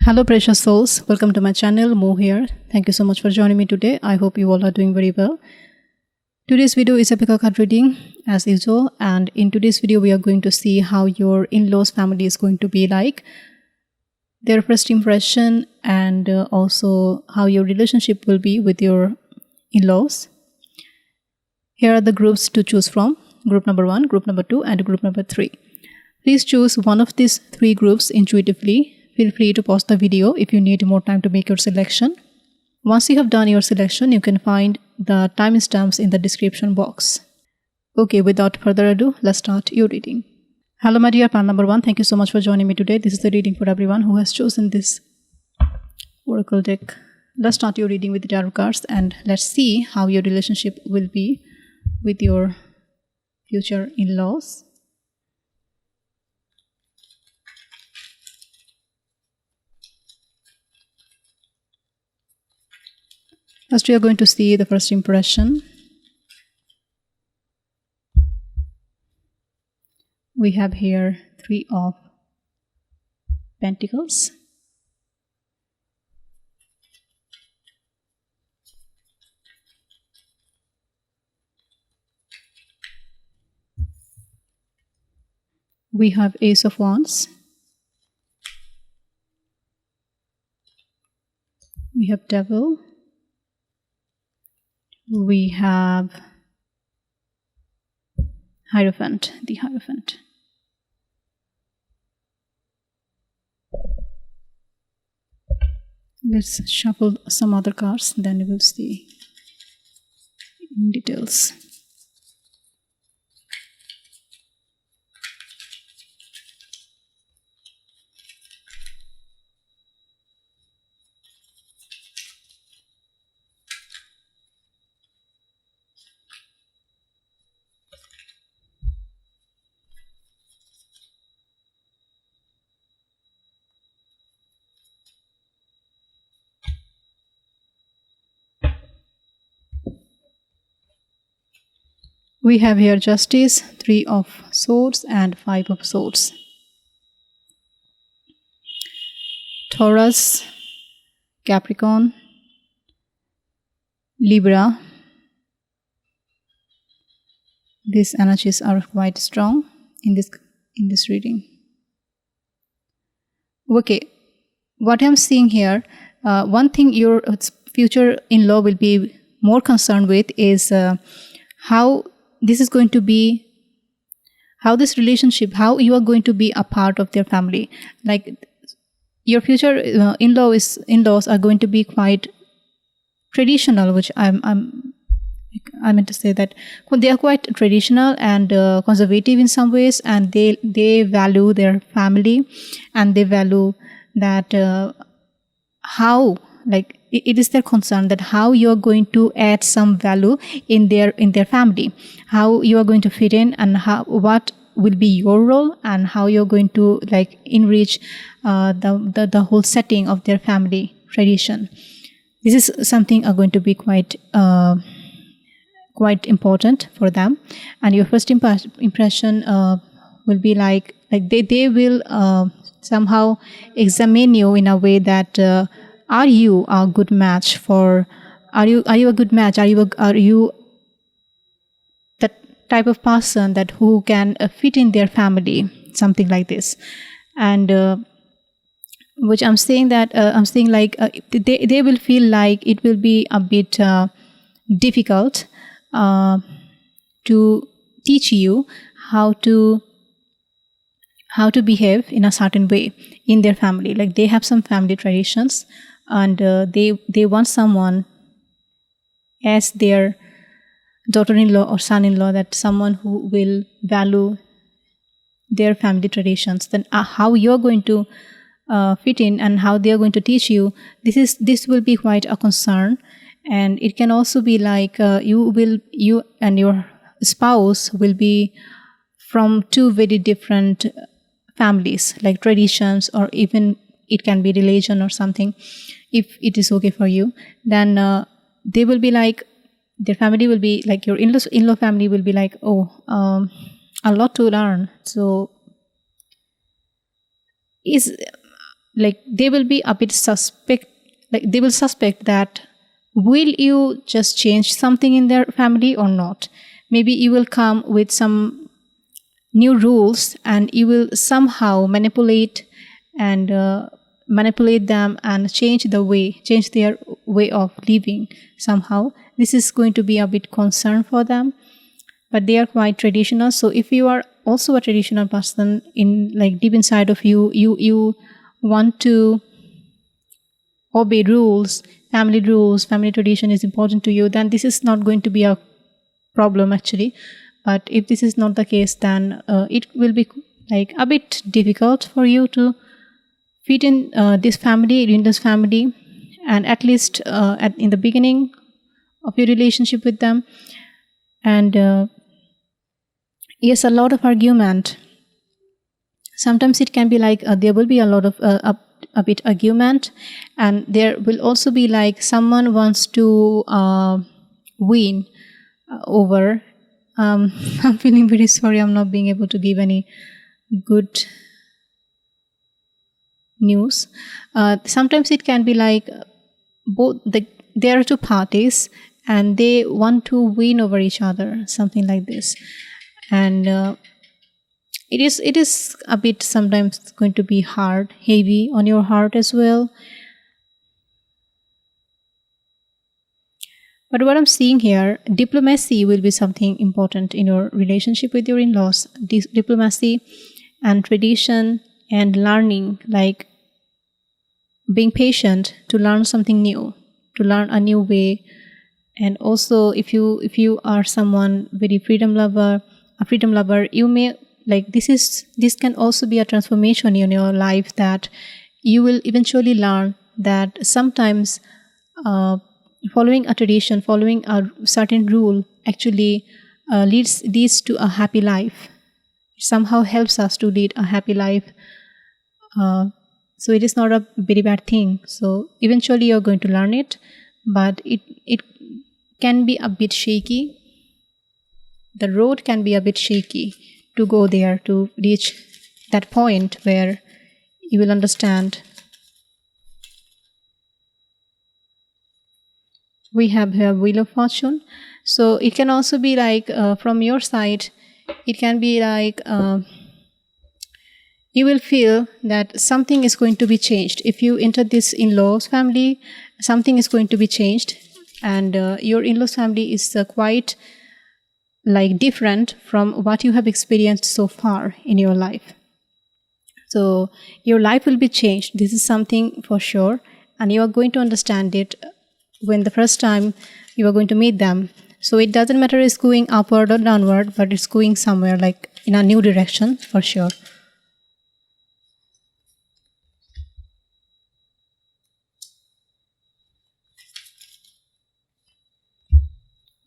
Hello precious souls, welcome to my channel. Mou here. Thank you so much for joining me today. I hope you all are doing very well. Today's video is a pick card reading as usual, and in today's video we are going to see how your in-laws family is going to be like, their first impression, and also how your relationship will be with your in-laws. Here are the groups to choose from: group number 1, group number 2, and group number 3. Please choose one of these 3 groups intuitively. Feel free to pause the video if you need more time to make your selection. Once you have done your selection, you can find the timestamps in the description box. Okay, without further ado, let's start your reading. Hello my dear fan number 1, thank you so much for joining me today. This is the reading for everyone who has chosen this oracle deck. Let's start your reading with the tarot cards and let's see how your relationship will be with your future in-laws. First, we are going to see the first impression. We have here 3 of Pentacles. We have Ace of Wands. We have Devil. We have Hierophant, the Hierophant. Let's shuffle some other cards, then we will see in details. We have here Justice, 3 of Swords, and 5 of Swords. Taurus, Capricorn, Libra. These energies are quite strong in this reading. Okay, what I'm seeing here, one thing your future in-law will be more concerned with is how this is going to be, how this relationship, how you are going to be a part of their family. Like your future in-laws are going to be quite traditional, which I meant to say that they are quite traditional and conservative in some ways, and they value their family, and they value that how, like, it is their concern that how you are going to add some value in their family, how you are going to fit in, and what will be your role, and how you're going to like enrich the whole setting of their family tradition. This is something are going to be quite important for them, and your first impression will be like they will somehow examine you in a way that are you a good match for, are you a good match, are you that type of person that who can fit in their family, something like this. And which I'm saying that I'm saying like they will feel like it will be a bit difficult to teach you how to behave in a certain way in their family. Like they have some family traditions, and they want someone as their daughter-in-law or son-in-law, that someone who will value their family traditions. Then how you're going to fit in and how they are going to teach you, this will be quite a concern. And it can also be like you and your spouse will be from 2 very different families, like traditions, or even it can be religion or something. If it is okay for you, then they will be like, their family will be like, your in-law family will be like, oh, a lot to learn. So is like they will be a bit suspect, like they will suspect that will you just change something in their family or not. Maybe you will come with some new rules and you will somehow manipulate them and change their way of living somehow. This is going to be a bit concern for them, but they are quite traditional. So if you are also a traditional person, in like deep inside of you want to obey rules, family tradition is important to you, then this is not going to be a problem actually. But if this is not the case, then it will be like a bit difficult for you to fit in this family, and at least in the beginning of your relationship with them. And yes, a lot of argument. Sometimes it can be like there will be a lot of a bit argument, and there will also be like someone wants to win over. I'm feeling very sorry, I'm not being able to give any good news. Sometimes it can be like there are two parties and they want to win over each other, something like this. And it is a bit sometimes going to be hard, heavy on your heart as well. But what I'm seeing here, diplomacy will be something important in your relationship with your in-laws. Diplomacy and tradition and learning, like being patient to learn something new, to learn a new way. And also if you are someone very a freedom lover, you may like this can also be a transformation in your life, that you will eventually learn that sometimes following a tradition, following a certain rule actually leads to a happy life. It somehow helps us to lead a happy life. So it is not a very bad thing. So eventually you're going to learn it, but it can be a bit shaky. The road can be a bit shaky to go there, to reach that point where you will understand. We have here Wheel of Fortune. So it can also be like from your side, it can be like you will feel that something is going to be changed. If you enter this in-laws family, something is going to be changed, and your in-laws family is quite like different from what you have experienced so far in your life. So your life will be changed. This is something for sure, and you are going to understand it when the first time you are going to meet them. So it doesn't matter it's going upward or downward, but it's going somewhere like in a new direction for sure.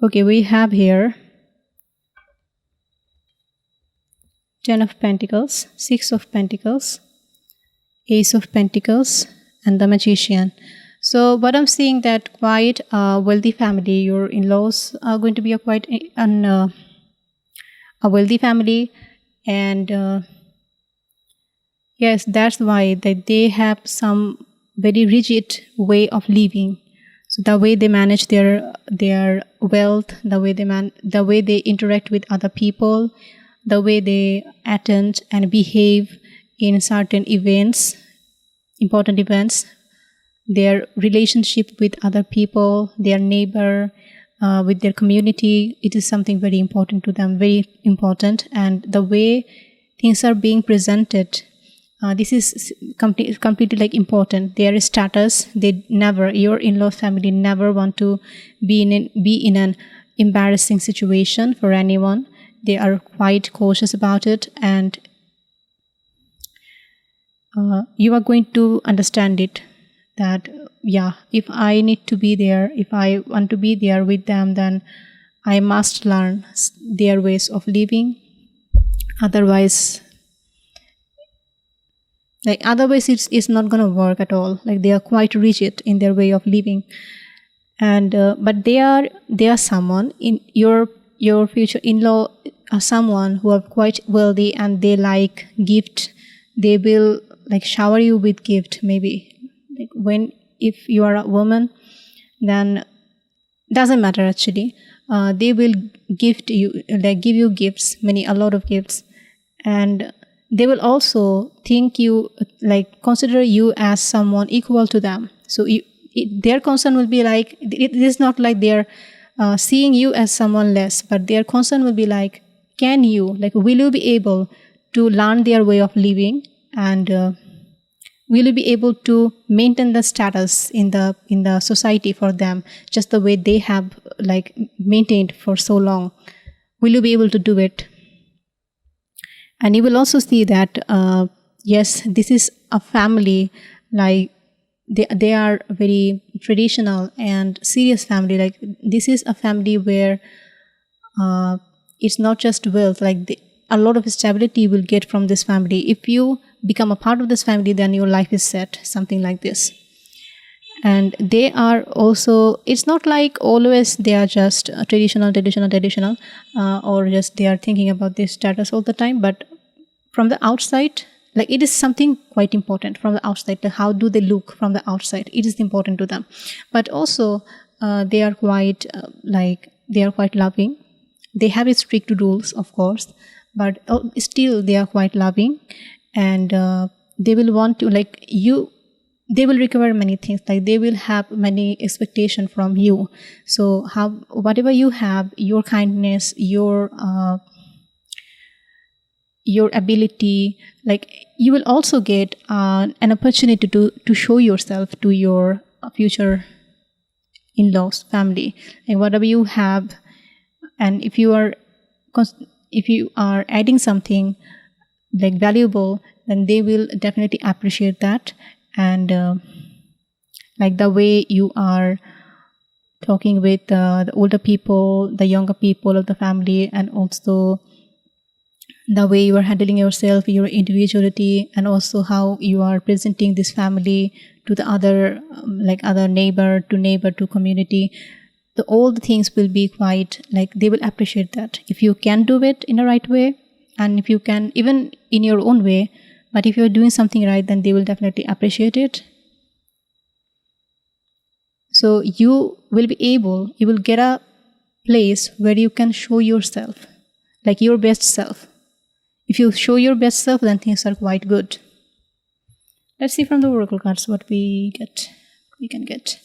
Okay, we have here 10 of Pentacles, 6 of Pentacles, Ace of Pentacles, and the Magician. So what I'm seeing, that quite a wealthy family, your in-laws are going to be a quite a wealthy family, and yes, that's why that they have some very rigid way of living. So the way they manage their wealth, the way they interact with other people, the way they attend and behave in certain events, important events, their relationship with other people, their neighbor, with their community, it is something very important to them, very important. And the way things are being presented, this is completely like important. Their status, your in-law family never want to be in an embarrassing situation for anyone. They are quite cautious about it, and you are going to understand it, that yeah, if I need to be there, if I want to be there with them, then I must learn their ways of living. Otherwise it's not going to work at all. Like they are quite rigid in their way of living, and but they are someone in your future in-law are someone who are quite wealthy, and they like gift. They will like shower you with gift, maybe. Like when, if you are a woman, then doesn't matter actually. They will gift you, like give you gifts, a lot of gifts, and they will also think you, like consider you as someone equal to them. So their concern will be like, it is not like they're seeing you as someone less, but their concern will be like, can you, like, will you be able to learn their way of living, and will you be able to maintain the status in the society for them, just the way they have like maintained for so long? Will you be able to do it? And you will also see that yes, this is a family, like they are very traditional and serious family. Like this is a family where it's not just wealth, like a lot of stability you will get from this family. If you become a part of this family, then your life is set, something like this. And they are also, it's not like always they are just traditional, or just they are thinking about their status all the time. But from the outside, like it is something quite important from the outside, like how do they look from the outside, it is important to them. But also they are quite they are quite loving. They have strict rules, of course, but still they are quite loving. And they will want to, like, they will require many things, like they will have many expectations from you. So whatever you have, your kindness, your ability, like you will also get an opportunity to show yourself to your future in-laws family, and whatever you have. And if you are adding something like valuable, then they will definitely appreciate that. And like the way you are talking with the older people, the younger people of the family, and also the way you are handling yourself, your individuality, and also how you are presenting this family to the other, like other neighbor to community. All the things will be quite, like they will appreciate that if you can do it in a right way, and if you can even in your own way. But if you're doing something right, then they will definitely appreciate it. So you will get a place where you can show yourself, like your best self. If you show your best self, then things are quite good. Let's see from the oracle cards what we can get.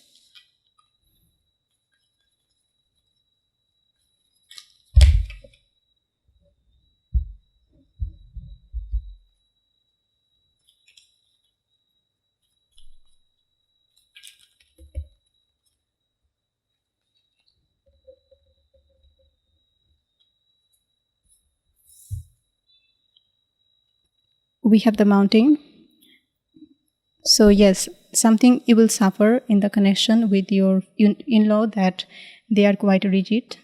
We have the Mountain. So yes, something you will suffer in the connection with your in-law, that they are quite rigid,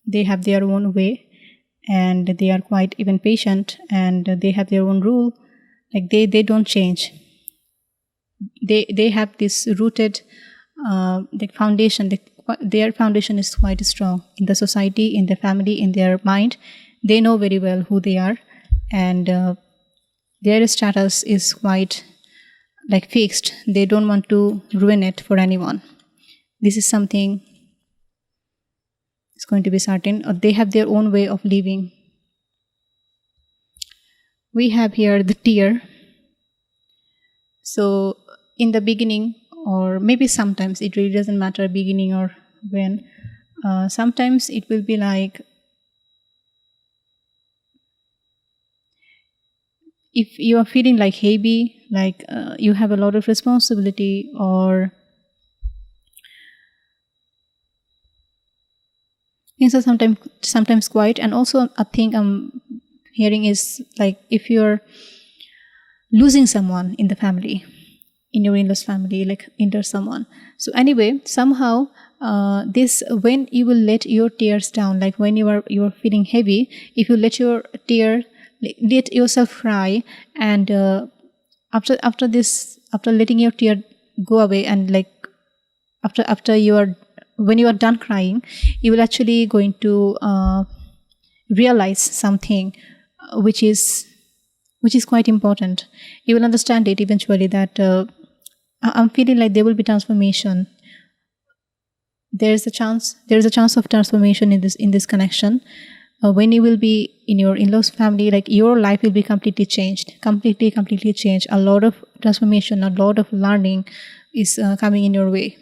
they have their own way, and they are quite even patient, and they have their own rule, like they don't change. They have this rooted the foundation, their foundation is quite strong in the society, in their family, in their mind. They know very well who they are, and their status is quite like fixed. They don't want to ruin it for anyone. This is something is going to be certain, or they have their own way of living. We have here the Tear. So in the beginning, or maybe sometimes, it really doesn't matter beginning or when, sometimes it will be like, if you are feeling like heavy, like you have a lot of responsibility, or things are sometimes quiet. And also a thing I'm hearing is like, if you're losing someone in the family, in your in-laws family, like into someone. So anyway, somehow this, when you will let your tears down, like when you are feeling heavy, if you let let yourself cry, and after letting your tear go away, and like after when you are done crying, you will actually going to realize something which is which is quite important. You will understand it eventually that I'm feeling like there will be transformation. There is a chance of transformation in this connection. When you will be in your in-laws family, like your life will be completely changed. Completely changed. A lot of transformation, a lot of learning is coming in your way.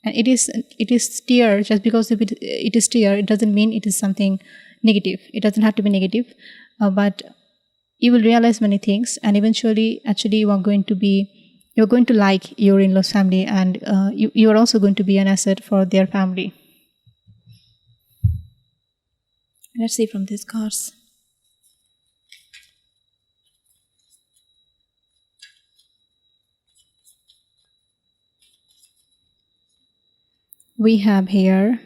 And it is tear. Just because if it is tear, it doesn't mean it is something negative. It doesn't have to be negative, but you will realize many things, and eventually, actually, you're going to like your in-laws family, and you are also going to be an asset for their family. Let's see from these cards. We have here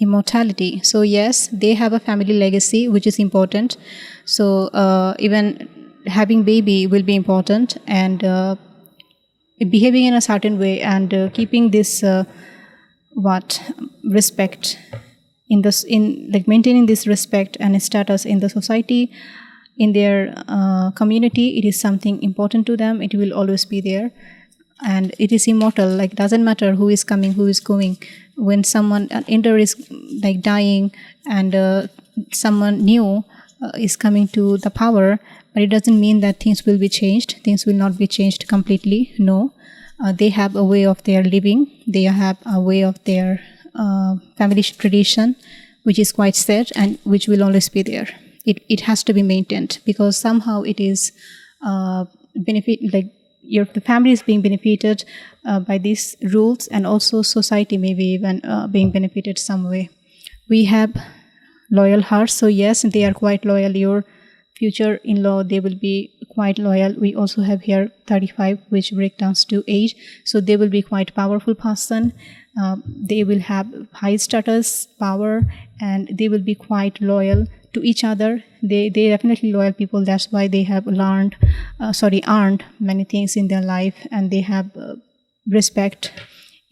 immortality. So yes, they have a family legacy, which is important. So even having baby will be important, and behaving in a certain way, and keeping this respect in like maintaining this respect and status in the society, in their community. It is something important to them. It will always be there, and it is immortal. Like, doesn't matter who is coming, who is going. When someone elder is like dying, and someone new is coming to the power, but it doesn't mean that things will be changed. Things will not be changed completely. No, they have a way of their living. They have a way of their family tradition, which is quite set and which will always be there. It has to be maintained, because somehow it is benefit, like the family is being benefited by these rules, and also society maybe even being benefited some way. We have loyal hearts. So yes, they are quite loyal. Your future in-law, they will be quite loyal. We also have here 35, which breaks down to age. So they will be quite powerful person. They will have high status, power, and they will be quite loyal to each other. They definitely loyal people. That's why they have earned many things in their life, and they have respect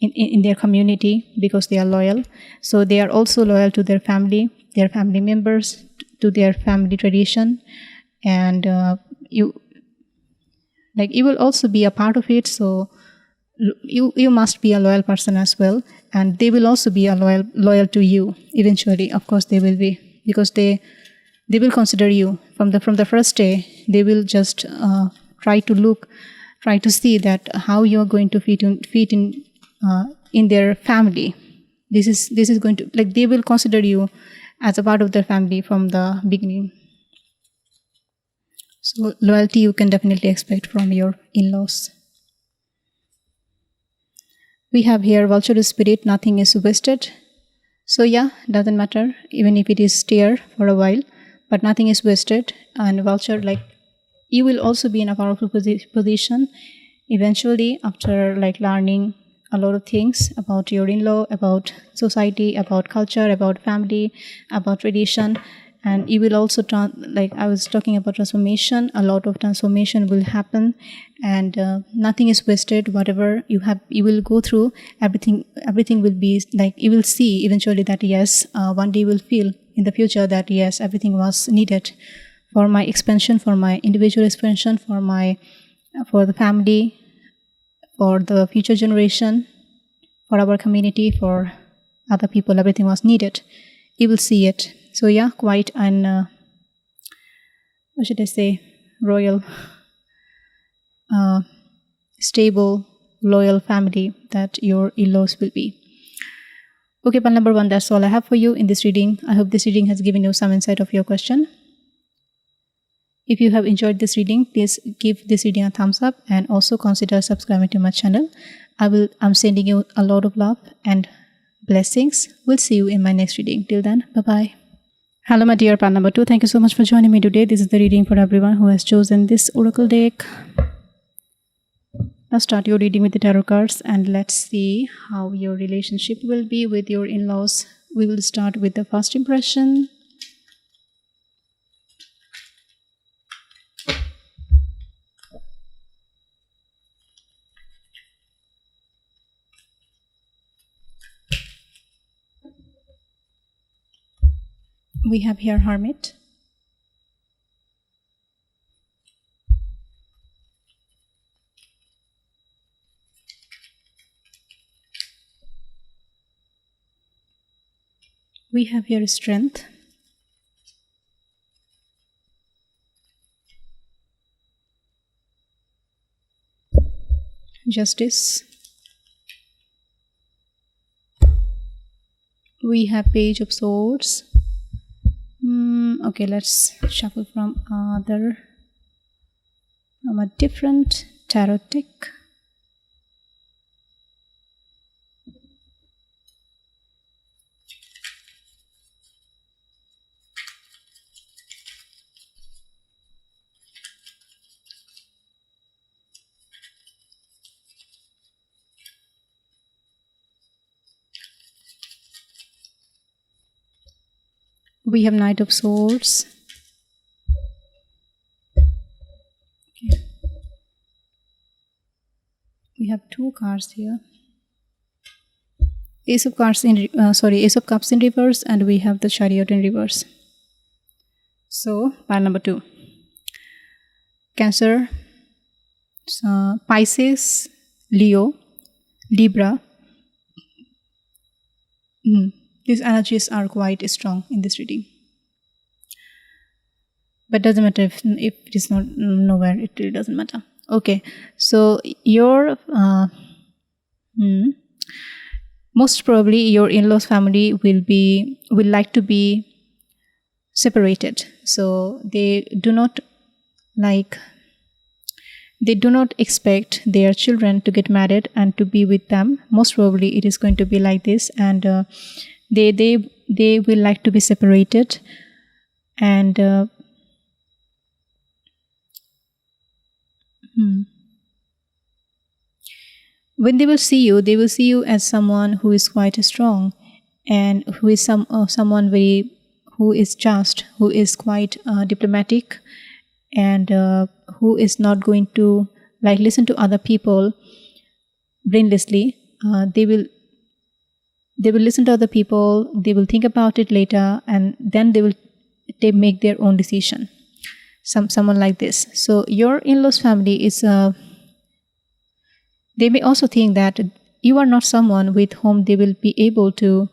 in their community because they are loyal. So they are also loyal to their family members, to their family tradition, and you will also be a part of it. So you must be a loyal person as well, and they will also be a loyal to you eventually. Of course they will be, because they will consider you from the first day. They will just try to see that how you are going to fit in their family. This is going to, like, they will consider you as a part of their family from the beginning. So loyalty you can definitely expect from your in-laws. We have here vulture spirit. Nothing is wasted. So yeah, doesn't matter even if it is tear for a while, but nothing is wasted. And vulture, like, you will also be in a powerful position eventually, after like learning a lot of things about your in-law, about society, about culture, about family, about tradition. And you will also like I was talking about transformation. A lot of transformation will happen, and nothing is wasted. Whatever you will go through, everything will be like, you will see eventually that yes, one day you will feel in the future that yes, everything was needed for my expansion, for my individual expansion, for the family, for the future generation, for our community, for other people. Everything was needed. You will see it. So yeah, quite an what should I say, royal, stable, loyal family that your in-laws will be. Okay, pal number 1, that's all I have for you in this reading. I hope this reading has given you some insight of your question. If you have enjoyed this reading, please give this reading a thumbs up, and also consider subscribing to my channel. I'm sending you a lot of love and blessings. We'll see you in my next reading. Till then, bye-bye. Hello my dear pal number 2. Thank you so much for joining me today. This is the reading for everyone who has chosen this oracle deck. Now start your reading with the tarot cards, and let's see how your relationship will be with your in-laws. We will start with the first impression. We have here Hermit, We have here strength, justice. We have page of swords. Okay, let's shuffle from a different tarot deck. We have Knight of Swords. Okay. We have two cards here. Ace of Cups in reverse, and we have the Chariot in reverse. So, pile number 2. Cancer, Pisces, Leo, Libra. These energies are quite strong in this reading. But doesn't matter if it is not nowhere, it really doesn't matter. Okay, so your most probably your in-laws family will like to be separated. So they do not expect their children to get married and to be with them. Most probably it is going to be like this, and they will like to be separated, and when they will see you as someone who is quite strong, and who is someone who is just, who is quite diplomatic, and who is not going to listen to other people brainlessly. They will listen to other people, they will think about it later, and then they make their own decision. Someone like this. So your in-laws family is they may also think that you are not someone with whom they will be able to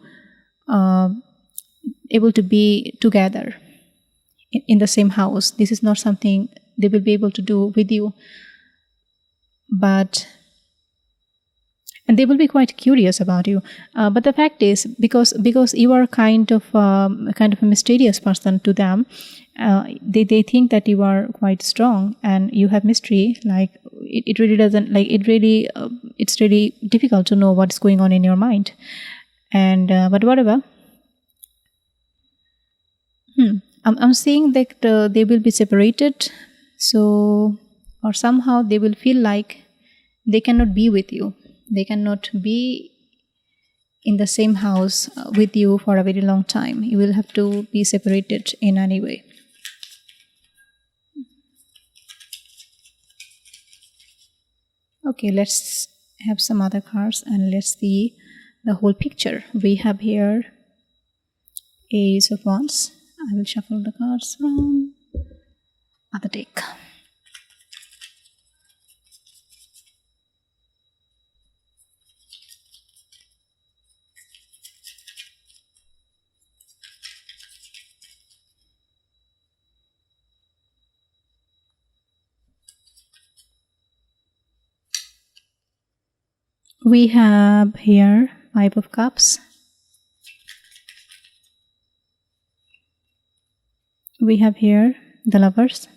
be together in the same house. This is not something they will be able to do with you. And they will be quite curious about you. But the fact is, because you are kind of a mysterious person to them, they think that you are quite strong and you have mystery. It really doesn't it's really difficult to know what's going on in your mind. And but whatever. I'm seeing that they will be separated. So, or somehow they will feel like they cannot be with you. They cannot be in the same house with you for a very long time. You will have to be separated in any way. Okay, let's have some other cards and let's see the whole picture. We have here Ace of Wands. I will shuffle the cards from other deck. We have here Five of Cups. We have here the Lovers.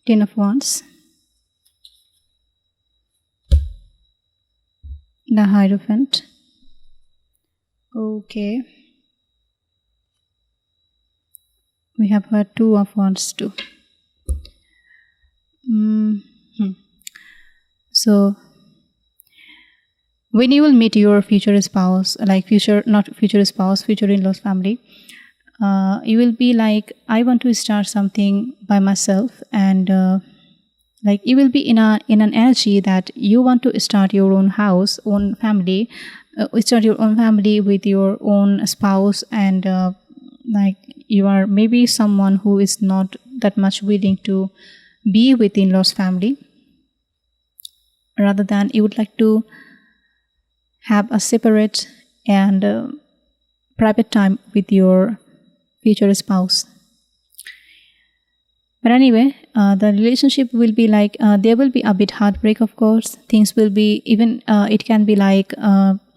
Ten of Wands. The Hierophant. Okay. We have her Two of Wands too. So when you will meet your future spouse, future in-laws family, you will be like, I want to start something by myself, and you will be in an energy that you want to start your own house, own family, start your own family with your own spouse, and you are maybe someone who is not that much willing to be with in-laws family. rather than you would like to have a separate and private time with your future spouse. But anyway, the relationship will be like, there will be a bit heartbreak, of course. Things will be it can be like,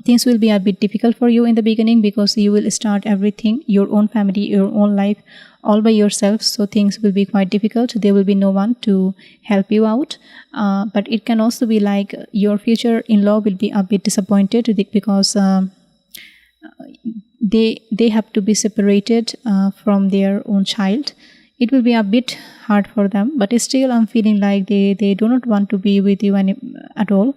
things will be a bit difficult for you in the beginning, because you will start everything, your own family, your own life, all by yourself. So things will be quite difficult. There will be no one to help you out. But it can also be like your future in-law will be a bit disappointed because they have to be separated from their own child. It will be a bit hard for them, but still I'm feeling like they do not want to be with you at all.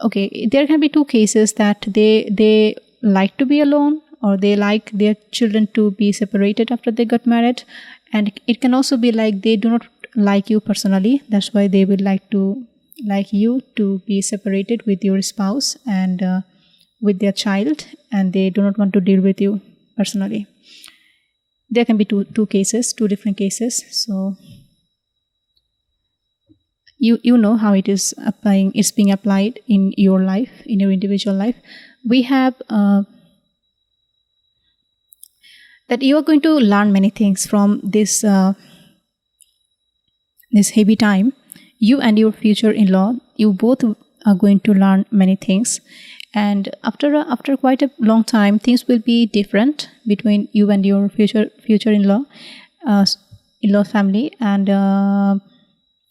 Okay, there can be two cases, that they like to be alone, or they like their children to be separated after they got married. And it can also be like they do not like you personally. That's why they would like you to be separated with your spouse and with their child, and they do not want to deal with you personally. There can be two different cases. So you know how it is applying. It's being applied in your life, in your individual life. We have that you are going to learn many things from this heavy time. You and your future in-law, you both are going to learn many things. And after quite a long time, things will be different between you and your future in-law, in-law family, and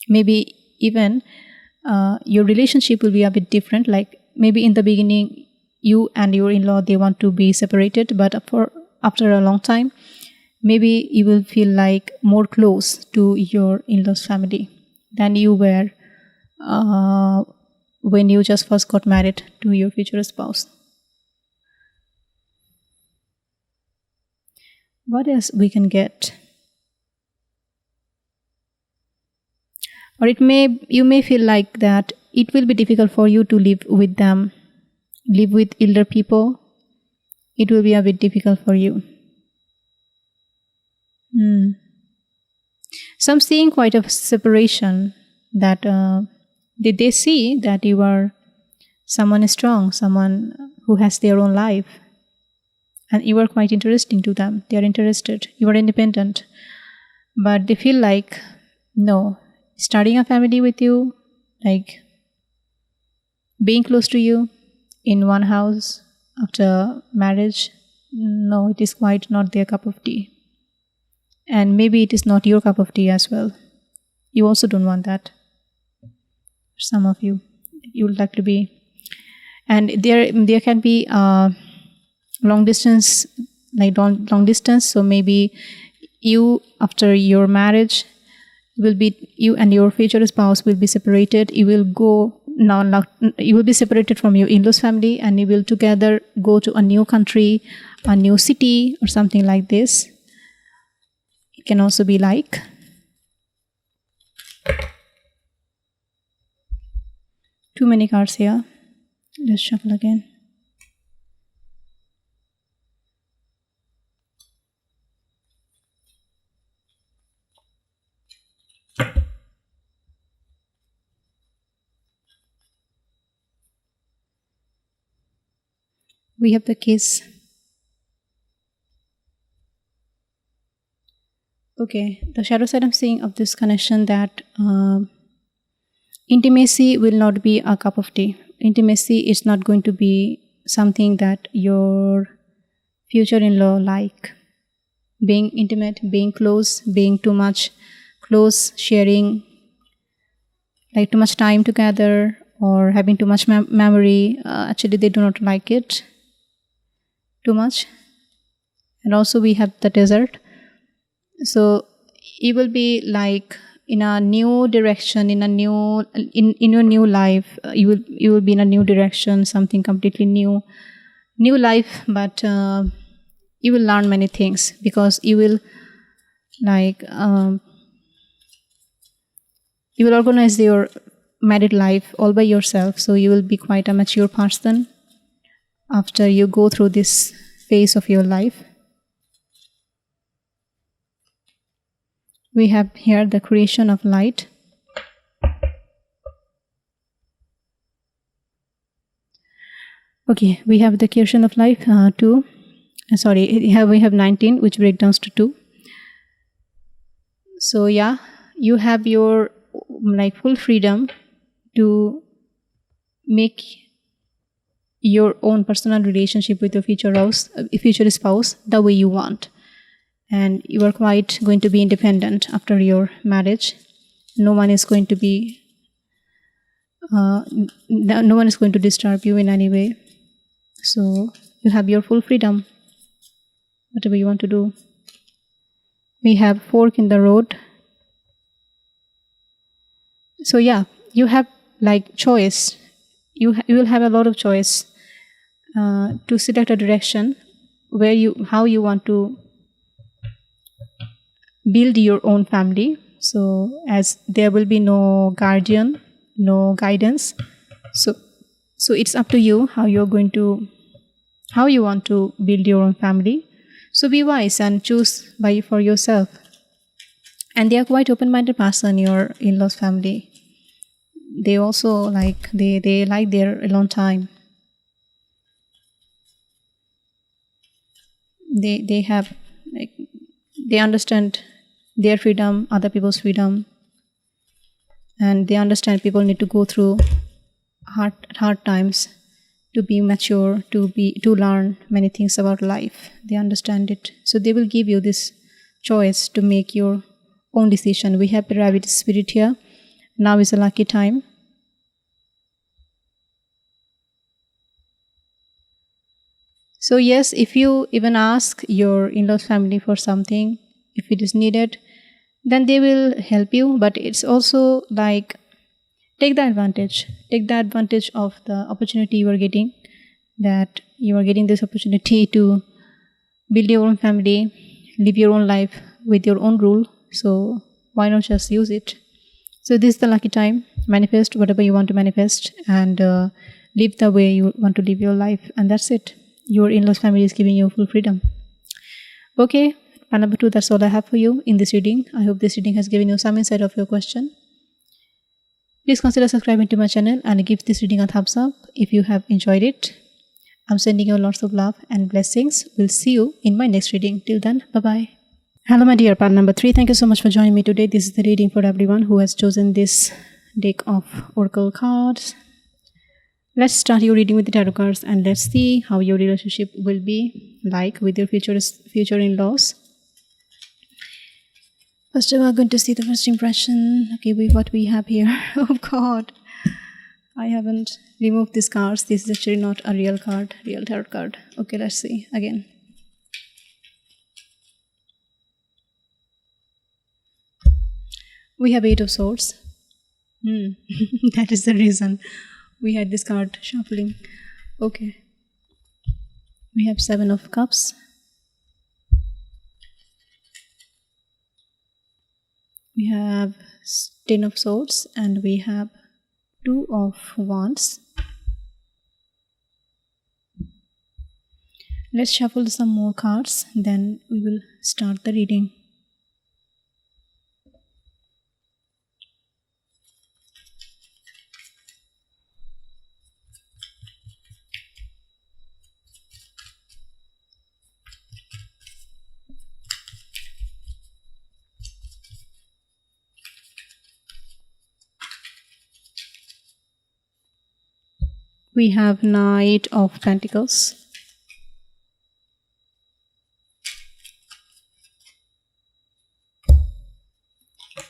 maybe even your relationship will be a bit different. Like maybe in the beginning, you and your in-law, they want to be separated, but after a long time, maybe you will feel like more close to your in-laws family than you were when you just first got married to your future spouse. What else we can get? Or you may feel like that it will be difficult for you to live with them, live with elder people. It will be a bit difficult for you. Some seeing quite a separation, that they see that you are someone strong, someone who has their own life, and you are quite interesting to them. They are interested. You are independent. But they feel like, no, starting a family with you, like being close to you in one house after marriage, no, it is quite not their cup of tea. And maybe it is not your cup of tea as well. You also don't want that. Some of you would like to be. And there can be long distance, like long distance. So maybe you, after your marriage, you and your future spouse will be separated. You will be separated from your in-laws family, and you will together go to a new country, a new city, or something like this. It can also be like. Too many cards here. Let's shuffle again. We have the kiss. Okay, the shadow side I'm seeing of this connection, that intimacy will not be a cup of tea. Intimacy is not going to be something that your future in-law like. Being intimate, being close, being too much close, sharing like too much time together, or having too much memory. Actually, they do not like it too much. And also we have the desert. So it will be like in a new direction, in your new life. You will be in a new direction, something completely new life. But you will learn many things, because you will you will organize your married life all by yourself. So you will be quite a mature person after you go through this phase of your life. We have here the creation of light. Okay, we have the question of life 2. Sorry, we have 19, which breaks down to 2. So yeah, you have your like full freedom to make your own personal relationship with your future spouse the way you want, and you are quite going to be independent after your marriage. No one is going to be no one is going to disturb you in any way. So you have your full freedom, whatever you want to do. We have fork in the road. So yeah, you have like choice. You will have a lot of choice to select a direction how you want to build your own family. So as there will be no guardian, no guidance, so it's up to you how you want to build your own family. So be wise and choose for yourself. And they are quite open-minded person, your in-laws family. They also like they like their alone time. They have like they understand their freedom, other people's freedom, and they understand people need to go through hard times to be mature, to learn many things about life. They understand it, so they will give you this choice to make your own decision. We have the rabbit spirit here. Now is a lucky time. So yes, if you even ask your in-laws family for something, if it is needed, then they will help you. But it's also like take the advantage of the opportunity you are getting, that you are getting this opportunity to build your own family, live your own life with your own rule. So why not just use it? So this is the lucky time. Manifest whatever you want to manifest, and live the way you want to live your life, and that's it. Your in-laws family is giving you full freedom. Okay, and number 2, that's all I have for you in this reading. I hope this reading has given you some insight of your question. Please consider subscribing to my channel and give this reading a thumbs up if you have enjoyed it. I'm sending you lots of love and blessings. We'll see you in my next reading. Till then, bye-bye. Hello my dear pal number 3. Thank you so much for joining me today. This is the reading for everyone who has chosen this deck of oracle cards. Let's start your reading with the tarot cards, and let's see how your relationship will be like with your future in-laws. First we are going to see the first impression. Okay, what we have here. Oh god, I haven't removed these cards. This is actually not a real tarot card. Okay, let's see again. We have 8 of Swords. That is the reason we had this card shuffling. Okay. We have 7 of Cups. We have 10 of Swords, and we have 2 of Wands. Let's shuffle some more cards, then we will start the reading. We have Knight of Pentacles.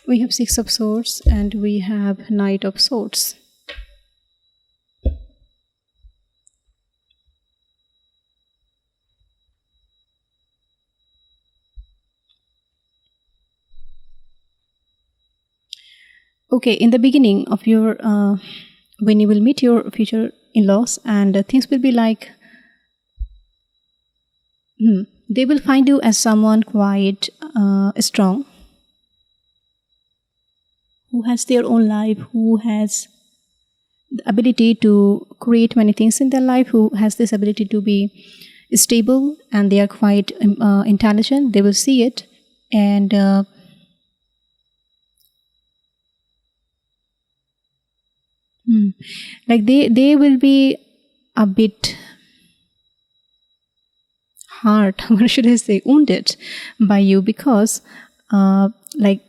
We have 6 of Swords, and we have Knight of Swords. Okay, in the beginning of your when you will meet your future in-laws, and things will be like they will find you as someone quite strong, who has their own life, who has the ability to create many things in their life, who has this ability to be stable, and they are quite intelligent. They will see it, and like they will be a bit hurt, what should I say, wounded by you, because like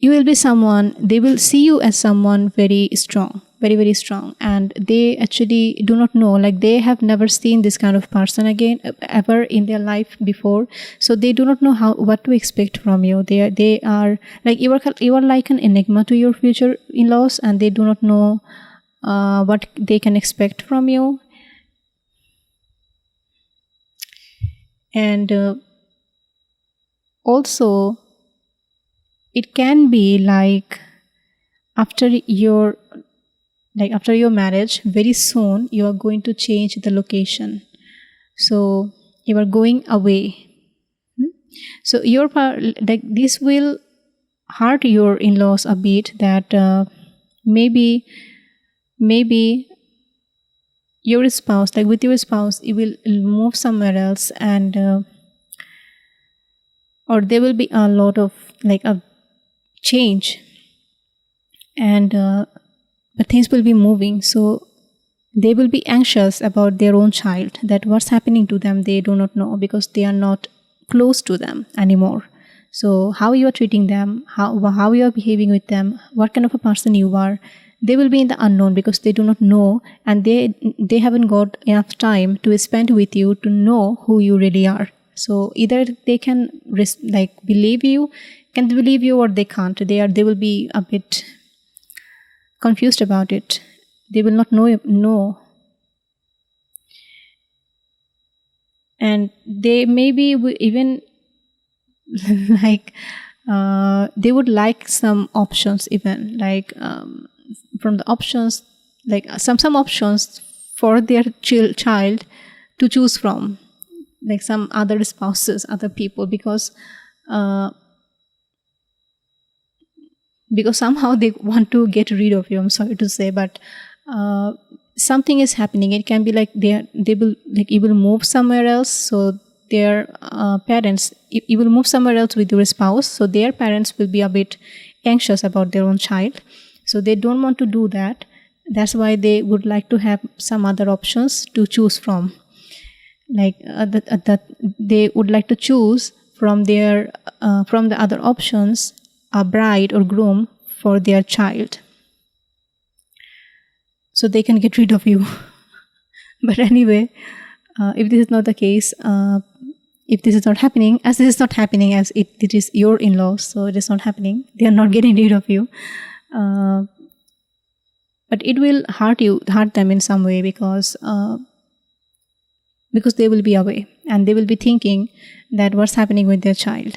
you will be someone, they will see you as someone very strong, very, very strong. And they actually do not know, like they have never seen this kind of person again, ever in their life before. So they do not know what to expect from you. They are like, you are like an enigma to your future in-laws, and they do not know what they can expect from you. And also, it can be like after your marriage, very soon you are going to change the location. So you are going away. So your part, like this will hurt your in-laws a bit, that maybe your spouse, like with your spouse, you will move somewhere else, and or there will be a lot of like a change, and but things will be moving. So they will be anxious about their own child, that what's happening to them they do not know, because they are not close to them anymore. So how you are treating them, how you are behaving with them, what kind of a person you are, they will be in the unknown, because they do not know, and they haven't got enough time to spend with you to know who you really are. So either they can believe you, or they can't. They will be a bit confused about it. They will not know. And they maybe even like they would like some options, even like from the options, like some options for their child to choose from, like some other spouses, other people, because somehow they want to get rid of you. I'm sorry to say, but something is happening. It can be like you will move somewhere else. So their parents, you will move somewhere else with your spouse. So their parents will be a bit anxious about their own child. So they don't want to do that. That's why they would like to have some other options to choose from. Like that they would like to choose from the other options a bride or groom for their child, so they can get rid of you. But anyway, if this is not the case, if this is not happening, as it is your in-laws, so it is not happening, they are not getting rid of you, but it will hurt them in some way, because they will be away, and they will be thinking that what's happening with their child.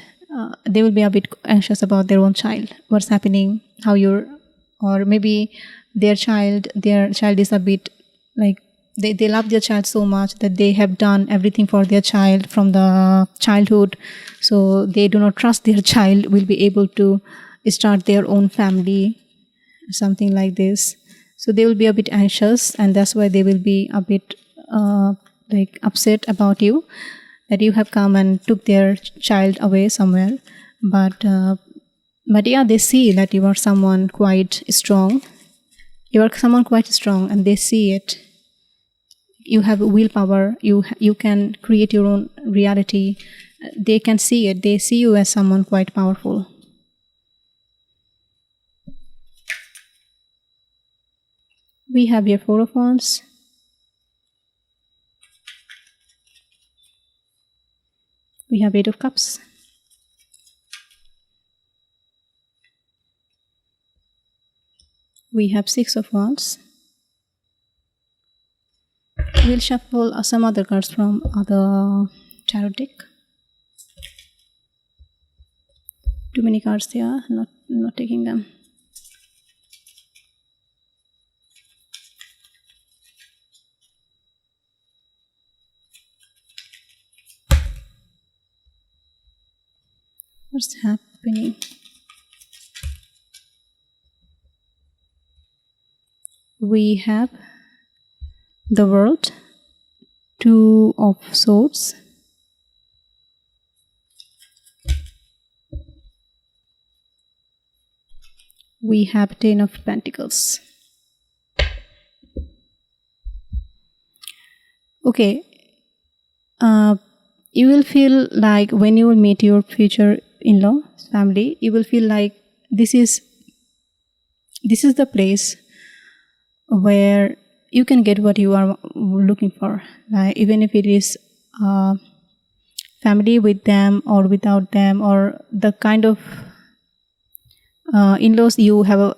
They will be a bit anxious about their own child, what's happening, or maybe their child is a bit like, they love their child so much that they have done everything for their child from the childhood. So they do not trust their child will be able to start their own family, something like this. So they will be a bit anxious, and that's why they will be a bit upset about you, that you have come and took their child away somewhere. But yeah, they see that you are someone quite strong. And they see it. You have willpower. You can create your own reality. They can see it. They see you as someone quite powerful. We have here 4 of Wands. We have 8 of Cups. We have 6 of Wands. We'll shuffle some other cards from other tarot deck. Too many cards there, not taking them. What's happening? We have the World, 2 of Swords, we have 10 of Pentacles. Okay, you will feel like when you will meet your future in-law family, you will feel like this is the place where you can get what you are looking for, like even if it is family with them or without them, or the kind of in-laws you have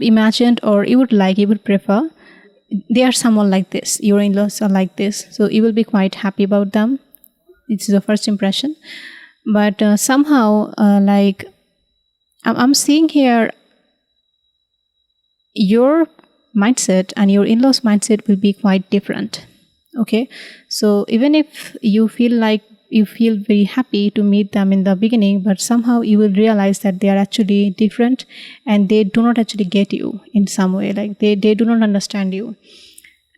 imagined, or you would prefer. They are someone like this, your in-laws are like this, so you will be quite happy about them. It's the first impression. But somehow like I'm seeing here, your mindset and your in-laws mindset will be quite different. Okay, so even if you feel very happy to meet them in the beginning, but somehow you will realize that they are actually different, and they do not actually get you in some way, like they do not understand you,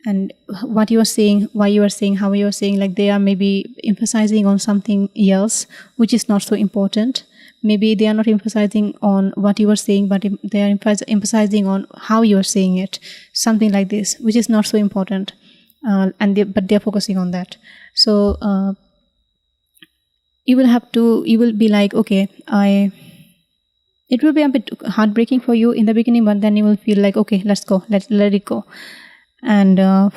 and what you are saying, why you are saying, how you are saying, like they are maybe emphasizing on something else which is not so important. Maybe they are not emphasizing on what you are saying, but they are emphasizing on how you are saying it, something like this, which is not so important. But they're focusing on that. So you will be like, okay, it will be a bit heartbreaking for you in the beginning, but then you will feel like, okay, let's let it go, and let's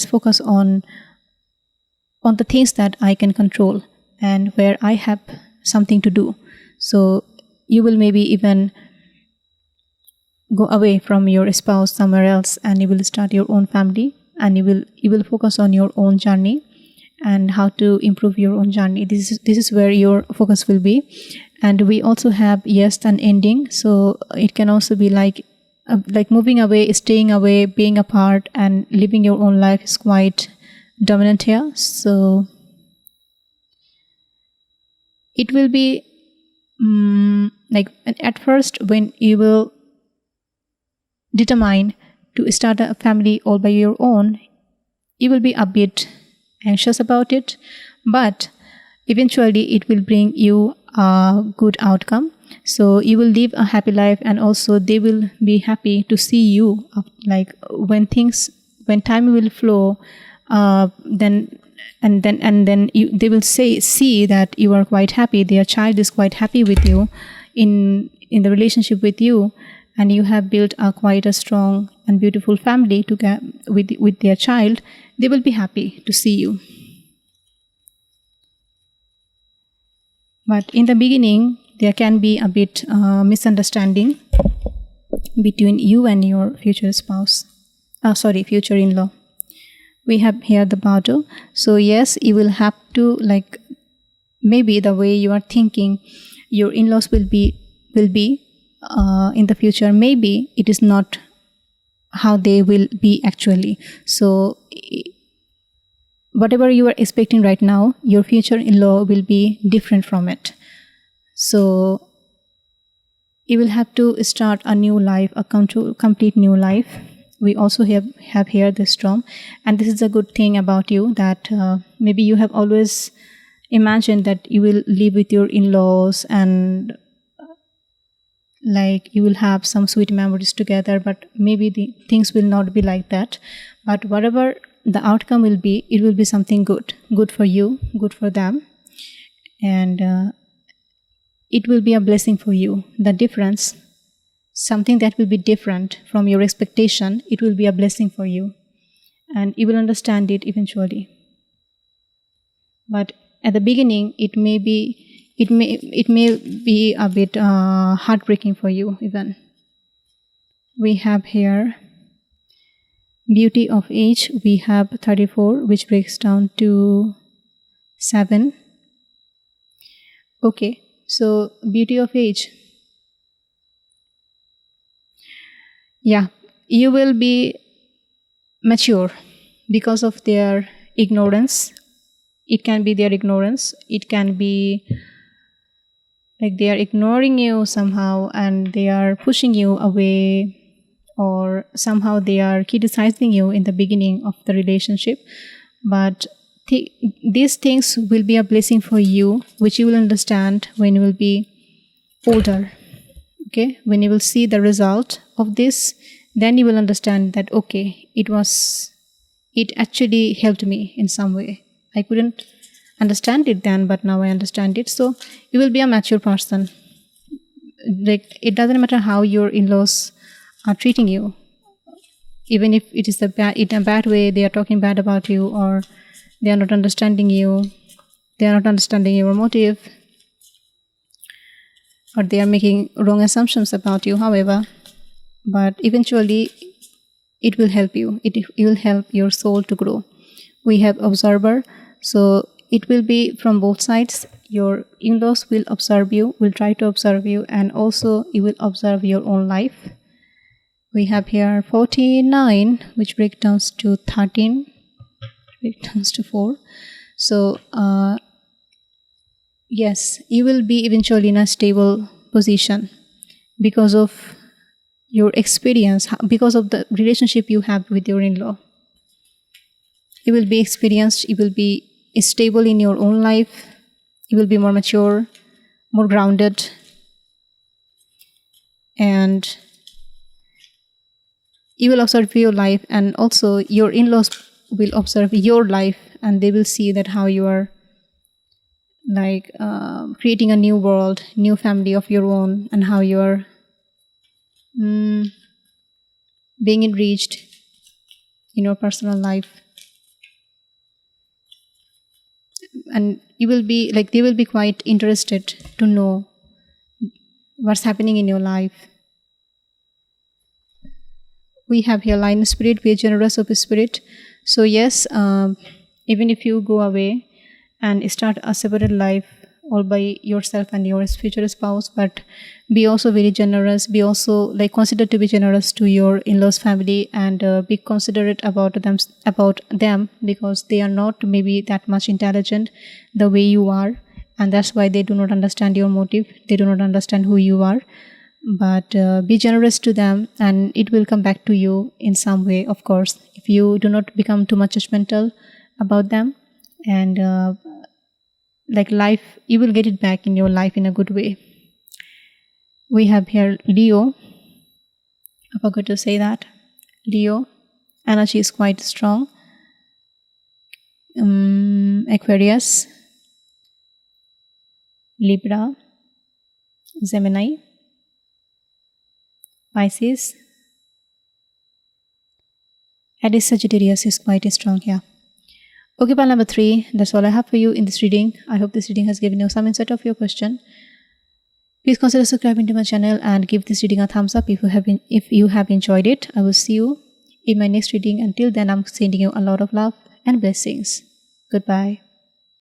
focus on the things that I can control and where I have something to do. So you will maybe even go away from your spouse somewhere else, and you will start your own family, and you will focus on your own journey and how to improve your own journey. This is where your focus will be. And we also have yes and ending, so it can also be like moving away, staying away, being apart, and living your own life is quite dominant here. So it will be like at first, when you will determine to start a family all by your own, you will be a bit anxious about it, but eventually it will bring you a good outcome. So you will live a happy life, and also they will be happy to see you, like when time will flow, then they will see that you are quite happy, their child is quite happy with you in the relationship with you, and you have built quite a strong and beautiful family with their child. They will be happy to see you. But in the beginning, there can be a bit misunderstanding between you and your future spouse. Future in-law. We have here the bottle. So yes, you will have to, like, maybe the way you are thinking your in-laws will be in the future, maybe it is not how they will be actually. So whatever you are expecting right now, your future in-law will be different from it. So you will have to start a new life, a complete new life. We also have here the storm, and this is a good thing about you, that maybe you have always imagined that you will live with your in-laws, and like you will have some sweet memories together, but maybe the things will not be like that. But whatever the outcome will be, it will be something good for you, good for them, and it will be a blessing for you. The difference, something that will be different from your expectation, it will be a blessing for you, and you will understand it eventually. But at the beginning, it may be a bit heartbreaking for you even. We have here beauty of age. We have 34, which breaks down to 7. Okay, so beauty of age. Yeah, you will be mature because of their ignorance. It can be their ignorance. It can be like they are ignoring you somehow, and they are pushing you away, or somehow they are criticizing you in the beginning of the relationship. But these things will be a blessing for you, which you will understand when you will be older. Okay, when you will see the result of this, then you will understand that, okay, it was it actually helped me in some way. I couldn't understand it then, but now I understand it. So you will be a mature person. Like, it doesn't matter how your in-laws are treating you, even if it is in a bad way, they are talking bad about you, or they are not understanding you, they are not understanding your motive, or they are making wrong assumptions about you, however. But eventually it will help you. It will help your soul to grow. We have observer, so it will be from both sides. Your in-laws will observe you, will try to observe you, and also you will observe your own life. We have here 49, which breaks down to 13, breaks down to 4. So yes, you will be eventually in a stable position because of your experience, because of the relationship you have with your in-law. You will be experienced, you will be stable in your own life, you will be more mature, more grounded, and you will observe your life, and also your in-laws will observe your life, and they will see that how you are like creating a new world, new family of your own, and how you are being enriched in your personal life. And you will be like, they will be quite interested to know what's happening in your life. We have here line spirit, be generous of spirit. So yes, even if you go away and start a separate life all by yourself and your future spouse, but be also very generous, be also like consider to be generous to your in-laws family, and be considerate about them because they are not maybe that much intelligent the way you are, and that's why they do not understand your motive, they do not understand who you are. But be generous to them, and it will come back to you in some way, of course, if you do not become too much judgmental about them. And like life, you will get it back in your life in a good way. We have here Leo. I forgot to say that. Leo, energy is quite strong. Aquarius, Libra, Gemini, Pisces, Aries, Sagittarius is quite strong here. Okay, pile number 3, that's all I have for you in this reading. I hope this reading has given you some insight of your question. Please consider subscribing to my channel and give this reading a thumbs up if you have enjoyed it. I will see you in my next reading. Until then, I'm sending you a lot of love and blessings. Goodbye.